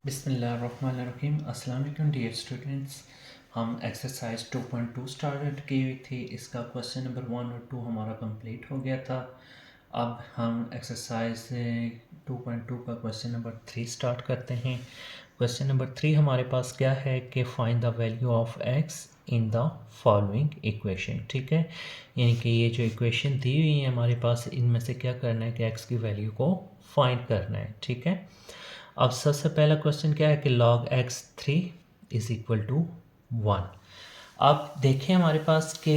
बिस्मिल्लाहिर्रहमानिर्रहीम। अस्सलाम वालेकुम डियर स्टूडेंट्स। हम एक्सरसाइज 2.2 स्टार्ट की हुई थी। इसका क्वेश्चन नंबर 1 और 2 हमारा कंप्लीट हो गया था। अब हम एक्सरसाइज 2.2 का क्वेश्चन नंबर 3 स्टार्ट करते हैं। क्वेश्चन नंबर 3 हमारे पास क्या है कि find the value of x in the following equation. ठीक है, यानी कि ये जो इक्वेशन दी हुई है हमारे पास, इनमें से क्या करना है कि एक्स की वैल्यू को फाइंड करना है। ठीक है, अब सबसे पहला क्वेश्चन क्या है कि log x 3 is equal to 1। अब देखें हमारे पास कि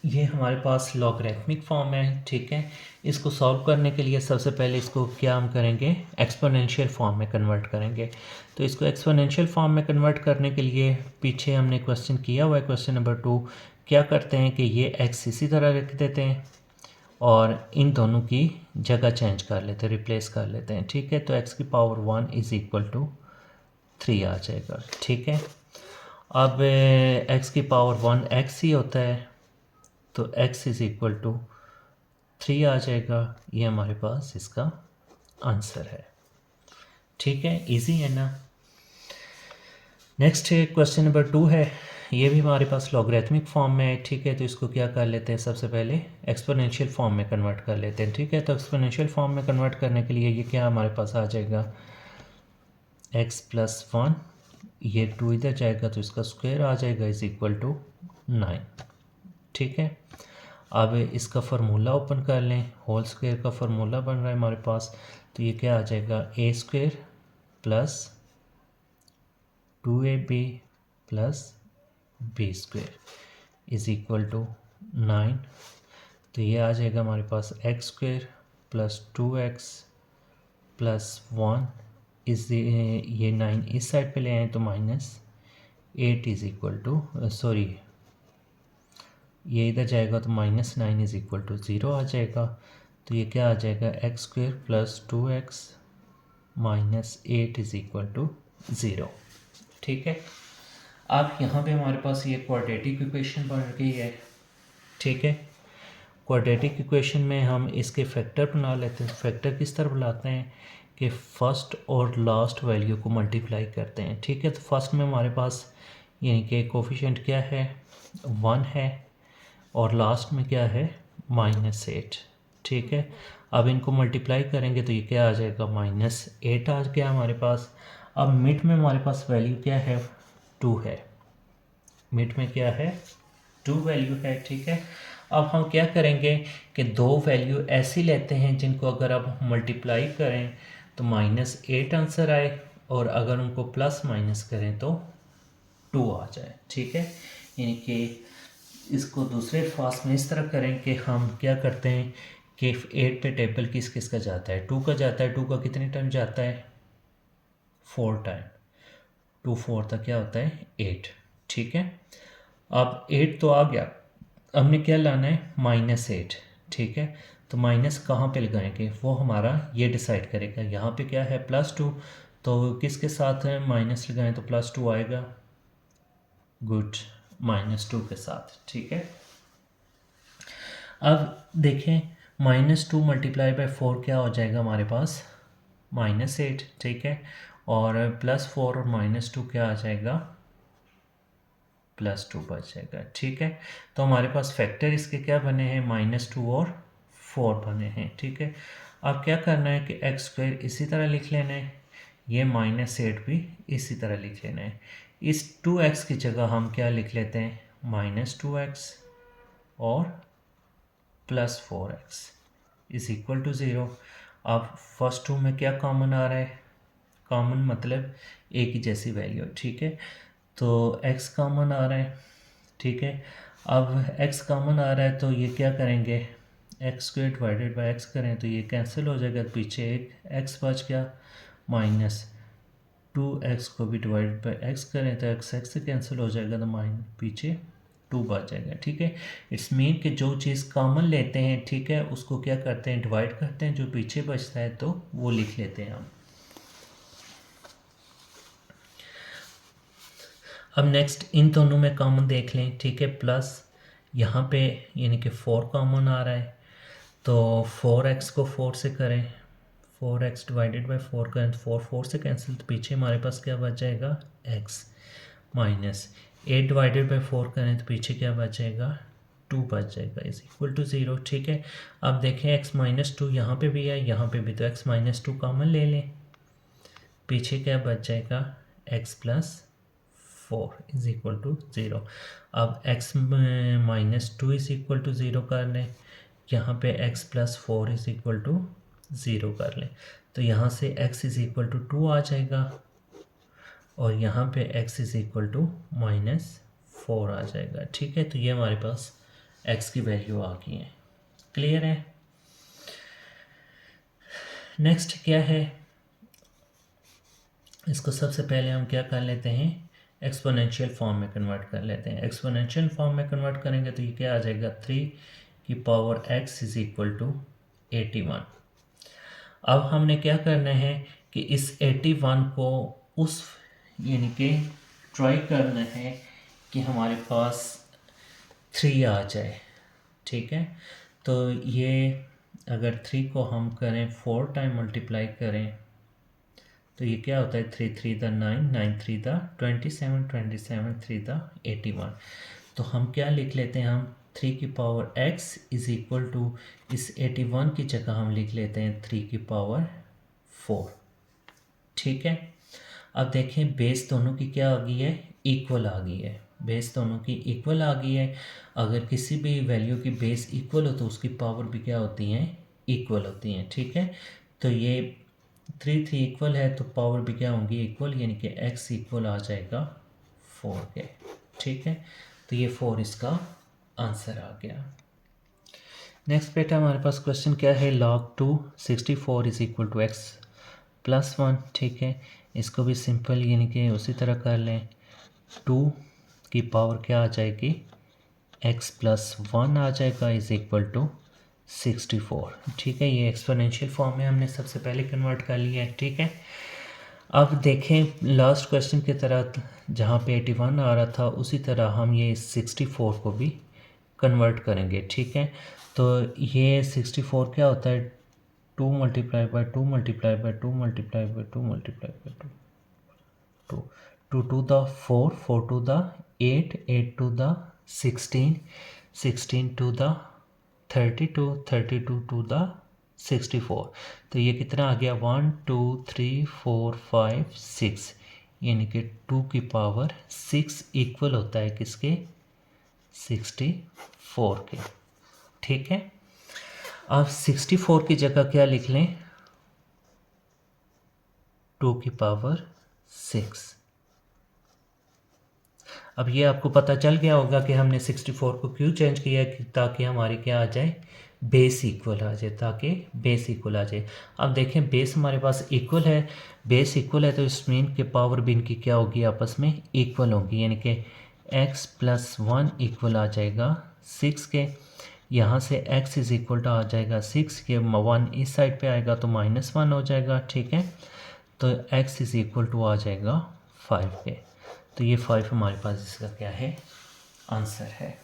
ये हमारे पास लॉगरिथमिक फॉर्म है। ठीक है, इसको सॉल्व करने के लिए सबसे पहले इसको क्या हम करेंगे, एक्सपोनेंशियल फॉर्म में कन्वर्ट करेंगे। तो इसको एक्सपोनेंशियल फॉर्म में कन्वर्ट करने के लिए पीछे हमने क्वेश्चन किया हुआ है, क्वेश्चन नंबर 2। क्या करते हैं कि ये x इसी तरह रख देते हैं और इन दोनों की जगह चेंज कर लेते हैं, रिप्लेस कर लेते हैं। ठीक है, तो x की पावर 1 इज़ इक्वल टू 3 आ जाएगा। ठीक है, अब x की पावर 1 x ही होता है, तो x इज़ इक्वल टू 3 आ जाएगा। ये हमारे पास इसका आंसर है। ठीक है, इजी है ना। नेक्स्ट क्वेश्चन नंबर 2 है, ये भी हमारे पास लॉगरिथमिक फॉर्म में है। ठीक है, तो इसको क्या कर लेते हैं, सबसे पहले एक्सपोनेंशियल फॉर्म में कन्वर्ट कर लेते हैं। ठीक है, तो एक्सपोनेंशियल फॉर्म में कन्वर्ट करने के लिए ये क्या हमारे पास आ जाएगा, x प्लस 1, ये 2 इधर जाएगा तो इसका स्क्वायर आ जाएगा, इज इक्वल टू 9। ठीक है, अब इसका फार्मूला ओपन कर लें, होल स्क्वायर का फार्मूला बन रहा है हमारे पास। तो ये क्या आ जाएगा, a square plus 2ab plus b square is equal to 9। तो ये आ जाएगा हमारे पास x square plus 2x plus 1 इस ये 9 इस साइड पे ले आए तो -8 इज़ इक्वल टू, सॉरी ये इधर जाएगा तो -9 इज़ इक्वल टू 0 आ जाएगा। तो ये क्या आ जाएगा, x square plus 2x -8 is equal to 0। ठीक है, अब यहाँ पे हमारे पास ये क्वाड्रेटिक इक्वेशन बन गई है। ठीक है, क्वाड्रेटिक इक्वेशन में हम इसके फैक्टर बना लेते हैं। फैक्टर किस तरह बनाते हैं कि फर्स्ट और लास्ट वैल्यू को मल्टीप्लाई करते हैं। ठीक है, तो फर्स्ट में हमारे पास यानी कि कोफिशिएंट क्या है, 1 है, और लास्ट में क्या है, -8। ठीक है, अब इनको मल्टीप्लाई करेंगे तो ये क्या आ जाएगा, -8 आ गया हमारे पास। अब मिड में हमारे पास वैल्यू क्या है, 2 है। मिड में क्या है, 2 वैल्यू है। ठीक है, अब हम क्या करेंगे कि दो वैल्यू ऐसी लेते हैं जिनको अगर आप मल्टीप्लाई करें तो -8 आंसर आए, और अगर उनको प्लस माइनस करें तो 2 आ जाए। ठीक है, यानी कि इसको दूसरे अल्फाज में इस तरह करें कि हम क्या करते हैं कि 8 पे टेबल किस किस का जाता है, 2 का जाता है। 2 का कितने टाइम जाता है, 4 टाइम। 2 4 तक क्या होता है, 8। ठीक है, अब 8 तो आ गया, हमने क्या लाना है, -8। ठीक है, तो माइनस कहाँ पे लगाएंगे वो हमारा ये डिसाइड करेगा। यहाँ पे क्या है, +2, तो किसके साथ है माइनस लगाएं तो +2 आएगा। गुड, -2 के साथ। ठीक है, अब देखें -2 मल्टीप्लाई बाय 4 क्या हो जाएगा हमारे पास, -8। ठीक है, और +4 और -2 क्या आ जाएगा, +2 बच जाएगा। ठीक है, तो हमारे पास फैक्टर इसके क्या बने हैं, -2 और 4 बने हैं। ठीक है, अब क्या करना है कि एक्स स्क्वायर इसी तरह लिख लेना है, ये -8 भी इसी तरह लिख लेना है। इस 2x की जगह हम क्या लिख लेते हैं, -2x और +4x इज इक्वल टू 0। अब फर्स्ट टू में क्या कॉमन आ रहा है, कॉमन मतलब एक ही जैसी वैल्यू। ठीक है, तो x कॉमन आ रहा है। ठीक है, अब x कॉमन आ रहा है तो ये क्या करेंगे, x square divided by x करें तो ये कैंसिल हो जाएगा, पीछे एक x बच गया, -2x को भी डिवाइडेड बाई x करें तो x से कैंसिल हो जाएगा, तो पीछे 2 बच जाएगा। ठीक है, इट्स मीन कि जो चीज़ कॉमन लेते हैं, ठीक है, उसको क्या करते हैं, डिवाइड करते हैं, जो पीछे बचता है तो वो लिख लेते हैं हम। अब नेक्स्ट इन दोनों में कॉमन देख लें। ठीक है, प्लस यहाँ पे यानी कि 4 कॉमन आ रहा है, तो 4x को 4 से करें, 4x डिवाइडेड बाई 4 करें तो 4 से कैंसिल, तो पीछे हमारे पास क्या बच जाएगा x माइनस 8 डिवाइडेड बाई 4 करें तो पीछे क्या बच जाएगा 2 बच जाएगा इज इक्वल टू 0। ठीक है, अब देखें x माइनस 2 यहाँ पर भी है यहाँ पे भी, तो x माइनस 2 कॉमन ले लें, पीछे क्या बच जाएगा x plus 4 is equal to 0। अब x minus 2 is equal to 0 कर लें, यहाँ पे x plus 4 is equal to 0 कर लें, तो यहाँ से x इज इक्वल टू 2 आ जाएगा और यहाँ पे x is equal to minus 4 आ जाएगा। ठीक है, तो ये हमारे पास x की वैल्यू आ गई है। क्लियर है। नेक्स्ट क्या है, इसको सबसे पहले हम क्या कर लेते हैं एक्सपोनेंशियल फॉर्म में कन्वर्ट कर लेते हैं। एक्सपोनेंशियल फॉर्म में कन्वर्ट करेंगे तो ये क्या आ जाएगा 3 की power x is equal to 81। अब हमने क्या करना है कि इस 81 को उस यानी कि ट्राई करना है कि हमारे पास 3 आ जाए। ठीक है, तो ये अगर 3 को हम करें 4 टाइम मल्टीप्लाई करें तो ये क्या होता है 3 3 द 9 9 3 द 27 27 3 द 81। तो हम क्या लिख लेते हैं, हम 3 की power x is equal to इस 81 की जगह हम लिख लेते हैं 3 की पावर 4। ठीक है, अब देखें बेस दोनों की क्या आ गई है इक्वल आ गई है, बेस दोनों की इक्वल आ गई है। अगर किसी भी वैल्यू की बेस इक्वल हो तो उसकी पावर भी क्या होती हैं इक्वल होती हैं। ठीक है, तो ये 3 3 इक्वल है तो पावर भी क्या होंगी इक्वल, यानी कि x इक्वल आ जाएगा 4 के। ठीक है, तो ये 4 इसका आंसर आ गया। नेक्स्ट बेटा हमारे पास क्वेश्चन क्या है, log 2 64 is equal to x plus 1। ठीक है, इसको भी सिंपल यानी कि उसी तरह कर लें, 2 की पावर क्या आ जाएगी x प्लस 1 आ जाएगा इज इक्वल टू 64। ठीक है, ये एक्सपोनेंशियल फॉर्म में हमने सबसे पहले कन्वर्ट कर लिया है। ठीक है, अब देखें लास्ट क्वेश्चन की तरह जहाँ पे 81 आ रहा था उसी तरह हम ये 64 को भी कन्वर्ट करेंगे। ठीक है, तो ये 64 क्या होता है 2 multiply by 2 multiply by 2 multiply by 2 multiply by 2 2 to the 4 4 to the 8 8 to the 16 16 to the 32 32 to the 64। तो ये कितना आ गया 1 2 3 4 5 6, यानी कि 2 की पावर 6 इक्वल होता है किसके 64 के। ठीक है, अब 64 की जगह क्या लिख लें 2 की पावर 6। अब ये आपको पता चल गया होगा कि हमने 64 को क्यों चेंज किया है, ताकि हमारी क्या आ जाए बेस इक्वल आ जाए, ताकि बेस इक्वल आ जाए। अब देखें बेस हमारे पास इक्वल है, बेस इक्वल है तो इस मीन के पावर भी इनकी क्या होगी आपस में इक्वल होगी, यानी कि x प्लस 1 इक्वल आ जाएगा 6 के। यहाँ से x इज इक्वल टू आ जाएगा 6 के, 1 इस साइड पे आएगा तो -1 हो जाएगा। ठीक है, तो x इज इक्वल टू आ जाएगा 5 के, तो ये 5 हमारे पास इसका क्या है आंसर है।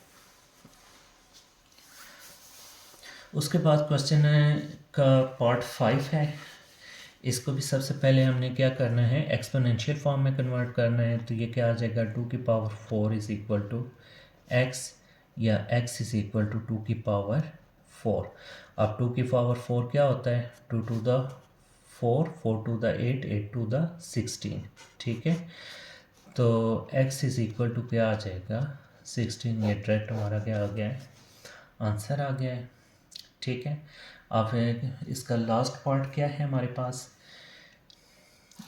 उसके बाद क्वेश्चन का पार्ट 5 है, इसको भी सबसे पहले हमने क्या करना है एक्सपोनेंशियल फॉर्म में कन्वर्ट करना है। तो ये क्या आ जाएगा 2 की power 4 is equal to x, या x इज इक्वल टू 2 की पावर 4। अब 2 की पावर 4 क्या होता है 2 to the 4 4 to the 8 8 to the 16। ठीक है, तो x इज इक्वल टू क्या आ जाएगा 16, ये डायरेक्ट हमारा क्या आ गया है आंसर आ गया है। ठीक है, अब इसका लास्ट पार्ट क्या है हमारे पास,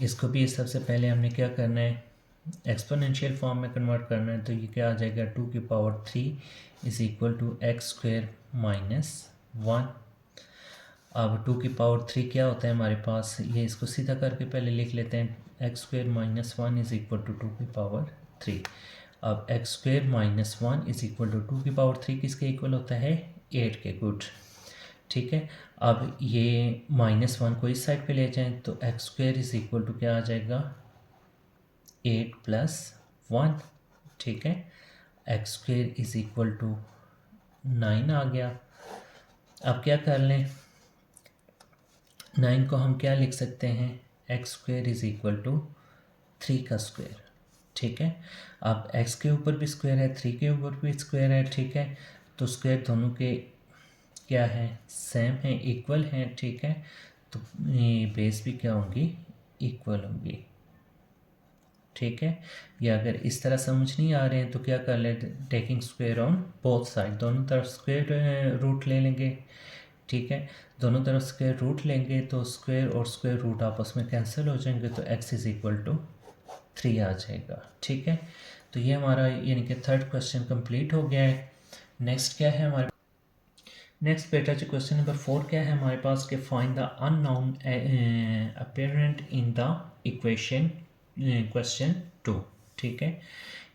इसको भी सबसे पहले हमने क्या करना है एक्सपोनेंशियल फॉर्म में कन्वर्ट करना है। तो ये क्या आ जाएगा 2 की power 3 is equal to x square minus 1। अब 2 की पावर 3 क्या होता है हमारे पास, ये इसको सीधा करके पहले लिख लेते हैं x square minus 1 is equal to 2 की पावर 3। अब x square minus 1 is equal to 2 की पावर 3 किसके इक्वल होता है 8 के। गुड, ठीक है, अब ये -1 को इस साइड पे ले जाएं तो x square is equal to क्या आ जाएगा 8 प्लस 1। ठीक है, x square is equal to 9 आ गया। अब क्या कर लें 9 को हम क्या लिख सकते हैं, x square is equal to 3 का स्क्वेयर, ठीक है। अब x के ऊपर भी स्क्वायर है, 3 के ऊपर भी स्क्वायर है, ठीक है। तो स्क्वायर दोनों के क्या है, सेम है, इक्वल है, ठीक है। तो ये बेस भी क्या होंगी, इक्वल होंगी, ठीक है। या अगर इस तरह समझ नहीं आ रहे हैं तो क्या कर लेते, taking square on both side, दोनों तरफ स्क्वायर रूट ले लेंगे, ठीक है। दोनों तरफ स्क्वायर रूट लेंगे तो स्क्वायर और स्क्वायर रूट आपस में कैंसिल हो जाएंगे, तो x इज इक्वल टू 3 आ जाएगा, ठीक है। तो ये हमारा यानी कि थर्ड क्वेश्चन कंप्लीट हो गया है। नेक्स्ट क्या है हमारे, नेक्स्ट बेटा जो क्वेश्चन नंबर 4 क्या है हमारे पास, कि find the unknown apparent in the equation question 2, ठीक है।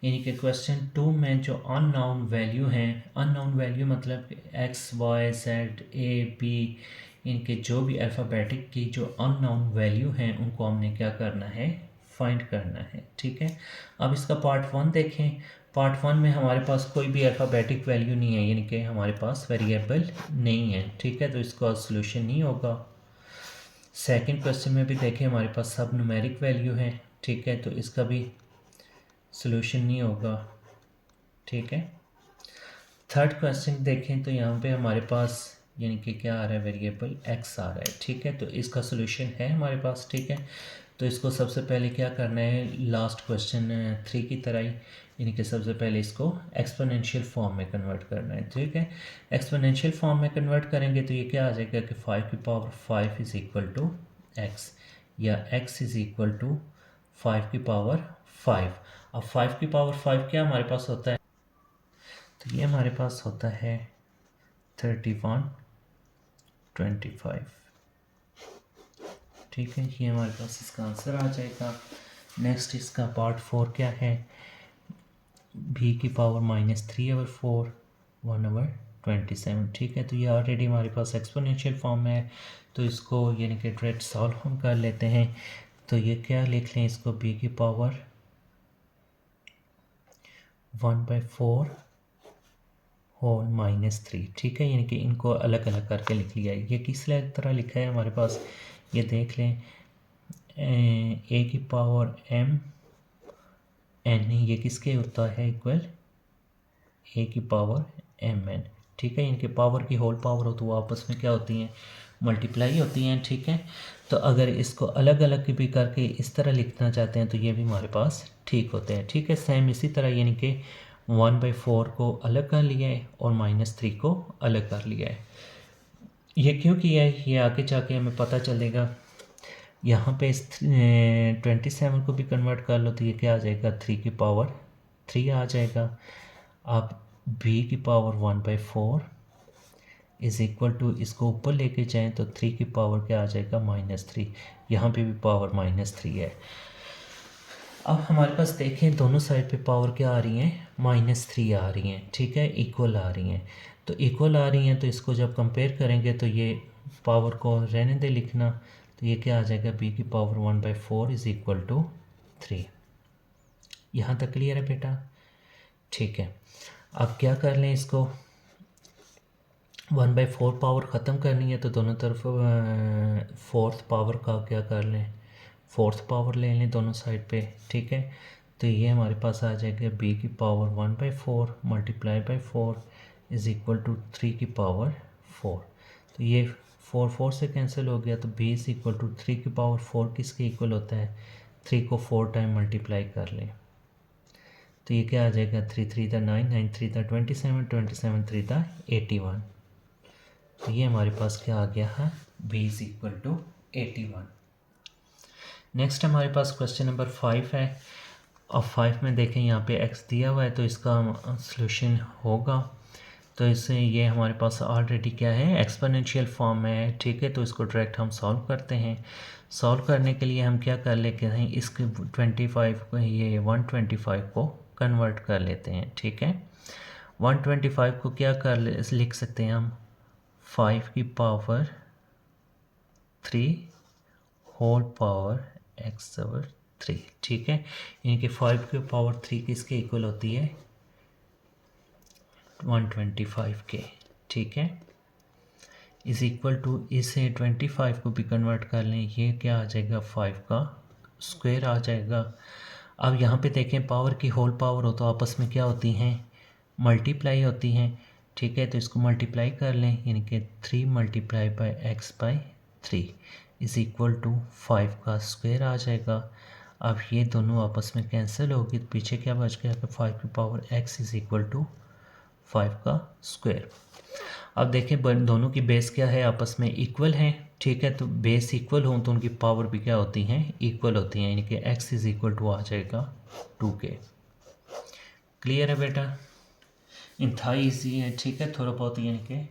यानी कि क्वेश्चन 2 में जो अननोन वैल्यू हैं, अननोन वैल्यू मतलब x y z a b, इनके जो भी अल्फ़ाबेटिक की जो अननोन वैल्यू हैं उनको हमने क्या करना है, फाइंड करना है, ठीक है। अब इसका पार्ट 1 देखें। पार्ट 1 में हमारे पास कोई भी अल्फ़ाबेटिक वैल्यू नहीं है, यानी कि हमारे पास वेरिएबल नहीं है, ठीक है, तो इसका सोल्यूशन नहीं होगा। सेकंड क्वेश्चन में भी देखें हमारे पास सब न्यूमेरिक वैल्यू है, ठीक है, तो इसका भी सोल्यूशन नहीं होगा, ठीक है। थर्ड क्वेश्चन देखें तो यहाँ पे हमारे पास यानी कि क्या आ रहा है, वेरिएबल एक्स आ रहा है, ठीक है, तो इसका सोल्यूशन है हमारे पास, ठीक है। तो इसको सबसे पहले क्या करना है, लास्ट क्वेश्चन 3 की तरह ही, यानी कि सबसे पहले इसको एक्सपोनेंशियल फॉर्म में कन्वर्ट करना है, ठीक है। एक्सपोनेंशियल फॉर्म में कन्वर्ट करेंगे तो ये क्या आ जाएगा कि 5 की power 5 is equal to x, या x इज़ इक्वल टू 5 की पावर 5। अब 5 की पावर 5 क्या हमारे पास होता है, तो ये हमारे पास होता है 3125, ठीक है। ये हमारे पास इसका आंसर आ जाएगा। नेक्स्ट इसका पार्ट 4 क्या है, b की पावर -3/4 1/27, ठीक है। तो ये ऑलरेडी हमारे पास एक्सपोनेंशियल फॉर्म में है, तो इसको यानी कि डायरेक्ट सॉल्व हम कर लेते हैं। तो ये क्या लिख लें, इसको b की पावर 1/4 होल -3, ठीक है, यानी कि इनको अलग अलग करके लिख लिया है। ये किस तरह लिखा है हमारे पास, ये देख लें, a की पावर m n, ये किसके होता है, इक्वल a की पावर m n, ठीक है। इनके पावर की होल पावर हो तो वो आपस में क्या होती हैं, मल्टीप्लाई होती हैं, ठीक है। तो अगर इसको अलग अलग भी करके इस तरह लिखना चाहते हैं तो ये भी हमारे पास ठीक होते हैं, ठीक है। सेम इसी तरह यानी कि 1/4 को अलग कर लिया है और -3 को अलग कर लिया है। ये क्यों किया है ये आगे जाके हमें पता चलेगा। यहाँ पे इस 27 को भी कन्वर्ट कर लो तो ये क्या आ जाएगा, 3 की पावर 3 आ जाएगा। आप b की पावर 1/4 इज़ इक्वल टू, इसको ऊपर लेके जाएं तो 3 की पावर क्या आ जाएगा, -3। यहाँ पे भी पावर -3 है। अब हमारे पास देखें दोनों साइड पे पावर क्या आ रही हैं, -3 आ रही हैं, ठीक है, इक्वल आ रही हैं। तो इक्वल आ रही हैं तो इसको जब कंपेयर करेंगे तो ये पावर को रहने दे लिखना, तो ये क्या आ जाएगा, b की पावर 1/4 इज़ इक्वल टू 3। यहाँ तक क्लियर है बेटा, ठीक है। अब क्या कर लें, इसको 1/4 पावर ख़त्म करनी है तो दोनों तरफ फोर्थ पावर का क्या कर लें, फोर्थ पावर ले लें दोनों साइड पे, ठीक है। तो ये हमारे पास आ जाएगा b की power 1/4 multiply by 4 is equal to 3 की पावर 4। तो ये 4 से कैंसिल हो गया, तो b इज़ इक्वल टू 3 की पावर 4 किसके इक्वल होता है, 3 को 4 टाइम मल्टीप्लाई कर लें तो ये क्या आ जाएगा, 3 3 9 9 3 27 27 3 81। तो ये हमारे पास क्या आ गया है, b is equal to 81। Next हमारे पास क्वेश्चन नंबर 5 है। अब 5 में देखें यहाँ पे x दिया हुआ है तो इसका सॉल्यूशन होगा। तो इससे ये हमारे पास ऑलरेडी क्या है, एक्सपोनेंशियल फॉर्म में है, ठीक है। तो इसको डायरेक्ट हम सॉल्व करते हैं। सॉल्व करने के लिए हम क्या कर लेते हैं, इसके 25 को, ये 125 को कन्वर्ट कर लेते हैं, ठीक है। 125 को क्या लिख सकते हैं हम, 5 की पावर 3 होल पावर x/3, ठीक है। यानी कि 5 की पावर 3 किसके इक्वल होती है, 125 के, ठीक है। इज़ इक्वल टू इसे 25 को भी कन्वर्ट कर लें, ये क्या आ जाएगा 5 का स्क्वायर आ जाएगा। अब यहाँ पे देखें पावर की होल पावर हो तो आपस में क्या होती हैं, मल्टीप्लाई होती हैं, ठीक है। तो इसको मल्टीप्लाई कर लें, यानी कि 3 multiply by x by 3 is equal to 5 का स्क्वायर आ जाएगा। अब ये दोनों आपस में कैंसिल होगी तो पीछे क्या बच गया कि 5 की power x is equal to 5 का स्क्वायर। अब देखें दोनों की बेस क्या है, आपस में इक्वल हैं, ठीक है। तो बेस इक्वल हों तो उनकी पावर भी क्या होती हैं, इक्वल होती हैं, यानी कि x इज़ इक्वल टू आ जाएगा 2k। क्लियर है बेटा, इंतहाई ईजी है, ठीक है। थोड़ा बहुत यानी कि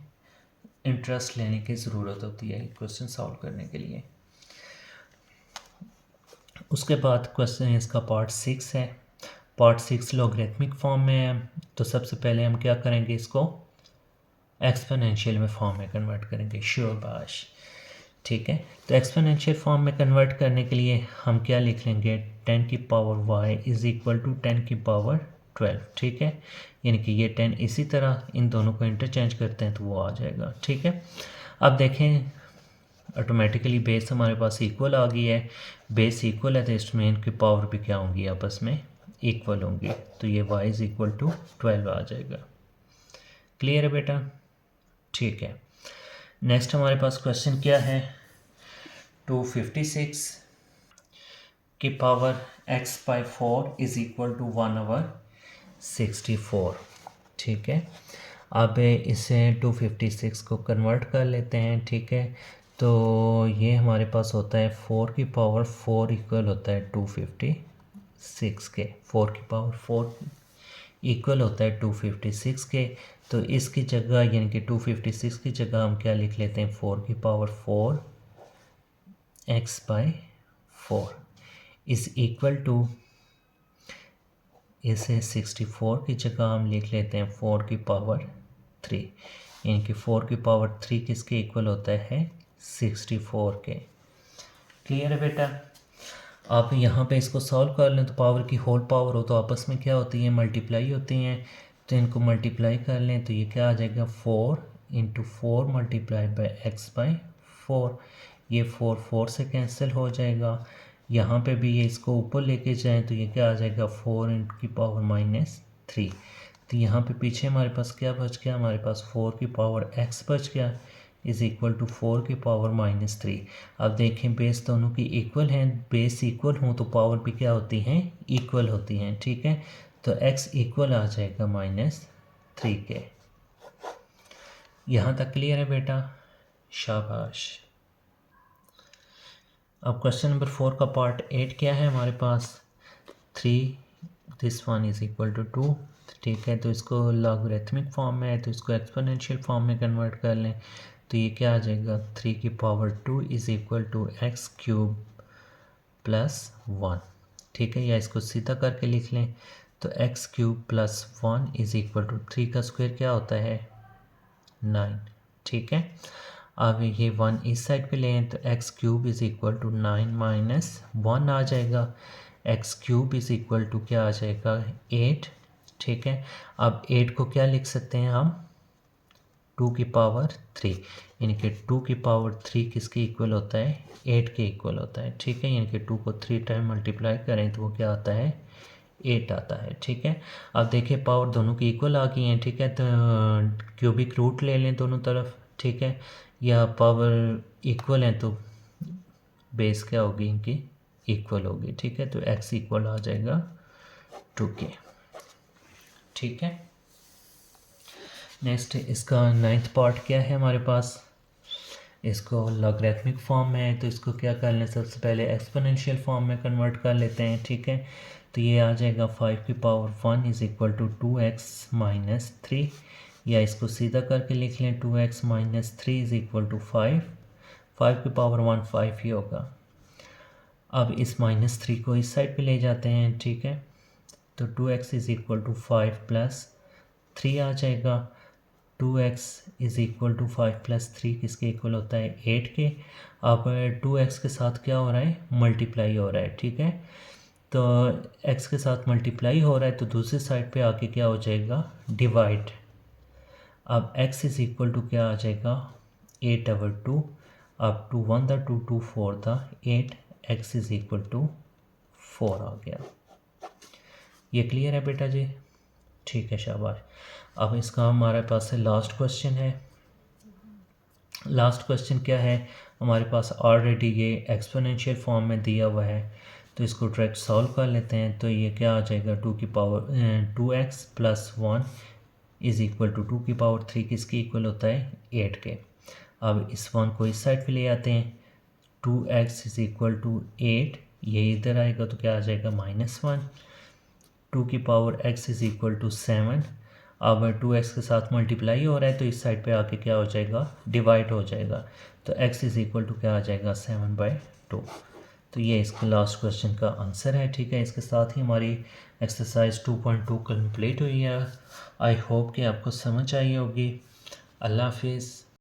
इंटरेस्ट लेने की ज़रूरत होती है क्वेश्चन सॉल्व करने के लिए। उसके बाद क्वेश्चन इसका पार्ट 6 है। पार्ट 6 लॉगरिथमिक फॉर्म में है, तो सबसे पहले हम क्या करेंगे, इसको एक्सपोनेंशियल में फॉर्म में कन्वर्ट करेंगे, श्योर बाश, ठीक है। तो एक्सपोनेंशियल फॉर्म में कन्वर्ट करने के लिए हम क्या लिख लेंगे, 10 की power y is equal to 10 की पावर 12, ठीक है। यानी कि ये 10 इसी तरह इन दोनों को इंटरचेंज करते हैं तो वो आ जाएगा, ठीक है। अब देखें ऑटोमेटिकली बेस हमारे पास इक्वल आ गई है, बेस इक्वल है तो इसमें इनकी पावर भी क्या होंगी, आपस में इक्वल होंगी, तो ये y इज़ इक्वल टू 12 आ जाएगा। क्लियर है बेटा, ठीक है। नेक्स्ट हमारे पास क्वेश्चन क्या है, 256 की power x by 4 is equal to 1/64, ठीक है। अब इसे 256 को कन्वर्ट कर लेते हैं, ठीक है। तो ये हमारे पास होता है 4 की पावर 4 इक्वल होता है 256 के, 4 की पावर 4 इक्वल होता है 256 के। तो इसकी जगह यानी कि 256 की जगह हम क्या लिख लेते हैं, 4 की power 4 x by 4 is equal to, इसे 64 की जगह हम लिख लेते हैं 4 की पावर 3, यानी कि 4 की पावर 3 किसके इक्वल होता है, 64 के। क्लियर है बेटा। आप यहाँ पे इसको सॉल्व कर लें तो पावर की होल पावर हो तो आपस में क्या होती है, मल्टीप्लाई होती हैं, तो इनको मल्टीप्लाई कर लें तो ये क्या आ जाएगा, 4 into 4 multiply by x by 4, ये 4 से कैंसिल हो जाएगा। यहाँ पे भी ये इसको ऊपर लेके जाएं तो ये क्या आ जाएगा, 4 इंटू की पावर -3, तो यहाँ पे पीछे हमारे पास क्या बच गया, हमारे पास 4 की पावर x बच गया इज़ इक्वल टू 4 की पावर -3। अब देखें बेस दोनों की इक्वल हैं, बेस इक्वल हों तो पावर भी क्या होती हैं, इक्वल होती हैं, ठीक है। तो x इक्वल आ जाएगा -3 के। यहाँ तक क्लियर है बेटा, शाबाश। अब क्वेश्चन नंबर 4 का पार्ट 8 क्या है हमारे पास, 3 this one is equal to 2, ठीक है। तो इसको लॉगरिथमिक फॉर्म में है तो इसको एक्सपोनेंशियल फॉर्म में कन्वर्ट कर लें तो ये क्या आ जाएगा, 3 की power 2 is equal to x cube plus 1, ठीक है। या इसको सीधा करके लिख लें तो x cube plus 1 is equal to 3 का स्क्वायर क्या होता है, 9, ठीक है। अब ये 1 इस साइड पे लें तो x cube is equal to 9 minus 1 आ जाएगा, x cube is equal to क्या आ जाएगा, 8, ठीक है। अब 8 को क्या लिख सकते हैं हम, 2 की पावर 3, यानी कि 2 की पावर 3 किसके इक्वल होता है, 8 के इक्वल होता है, ठीक है। यानी कि 2 को 3 टाइम मल्टीप्लाई करें तो वो क्या आता है, 8 आता है, ठीक है। अब देखिए पावर दोनों की इक्वल आ गई हैं, ठीक है। तो क्यूबिक रूट ले लें दोनों तरफ, ठीक है। या पावर इक्वल है तो बेस क्या होगी इनकी, इक्वल होगी, ठीक है। तो x इक्वल आ जाएगा 2k, ठीक है। नेक्स्ट इसका 9th पार्ट क्या है हमारे पास, इसको लॉगरिथमिक फॉर्म में है तो इसको क्या कर लें, सबसे पहले एक्सपोनेंशियल फॉर्म में कन्वर्ट कर लेते हैं, ठीक है। तो ये आ जाएगा 5 की power 1 is equal to 2x minus 3, या इसको सीधा करके लिख लें 2x minus 3 is equal to 5, 5 की पावर 1 5 ही होगा। अब इस -3 को इस साइड पे ले जाते हैं, ठीक है। तो 2x is equal to 5 plus 3 आ जाएगा, 2x is equal to 5 plus 3 किसके इक्वल होता है, 8 के। अब 2x के साथ क्या हो रहा है, मल्टीप्लाई हो रहा है, ठीक है। तो x के साथ मल्टीप्लाई हो रहा है तो दूसरी साइड पे आके क्या हो जाएगा, डिवाइड। अब x इज़ इक्वल टू क्या आ जाएगा, 8/2, अब 2 1 था, 2 2 4 था, 8 x इज इक्वल टू 4 आ गया। ये क्लियर है बेटा जी? ठीक है, शाबाश। अब इसका हमारे पास लास्ट क्वेश्चन है। लास्ट क्वेश्चन क्या है, हमारे पास ऑलरेडी ये एक्सपोनेंशियल फॉर्म में दिया हुआ है, तो इसको डायरेक्ट सॉल्व कर लेते हैं। तो ये क्या आ जाएगा, 2x plus 1 is equal to 2 की पावर 3 किसके इक्वल होता है, 8 के। अब इस 1 को इस साइड पे ले आते हैं, 2x इज़ इक्वल टू 8, ये इधर आएगा तो क्या आ जाएगा -1, 2 की power x is equal to 7। अब 2x के साथ मल्टीप्लाई हो रहा है तो इस साइड पे आके क्या हो जाएगा, डिवाइड हो जाएगा, तो x इज़ इक्वल टू क्या आ जाएगा, 7/2। तो ये इसका लास्ट क्वेश्चन का आंसर है। ठीक है, इसके साथ ही हमारी एक्सरसाइज 2.2 कंप्लीट हुई है। आई होप कि आपको समझ आई होगी। अल्लाह हाफिज़।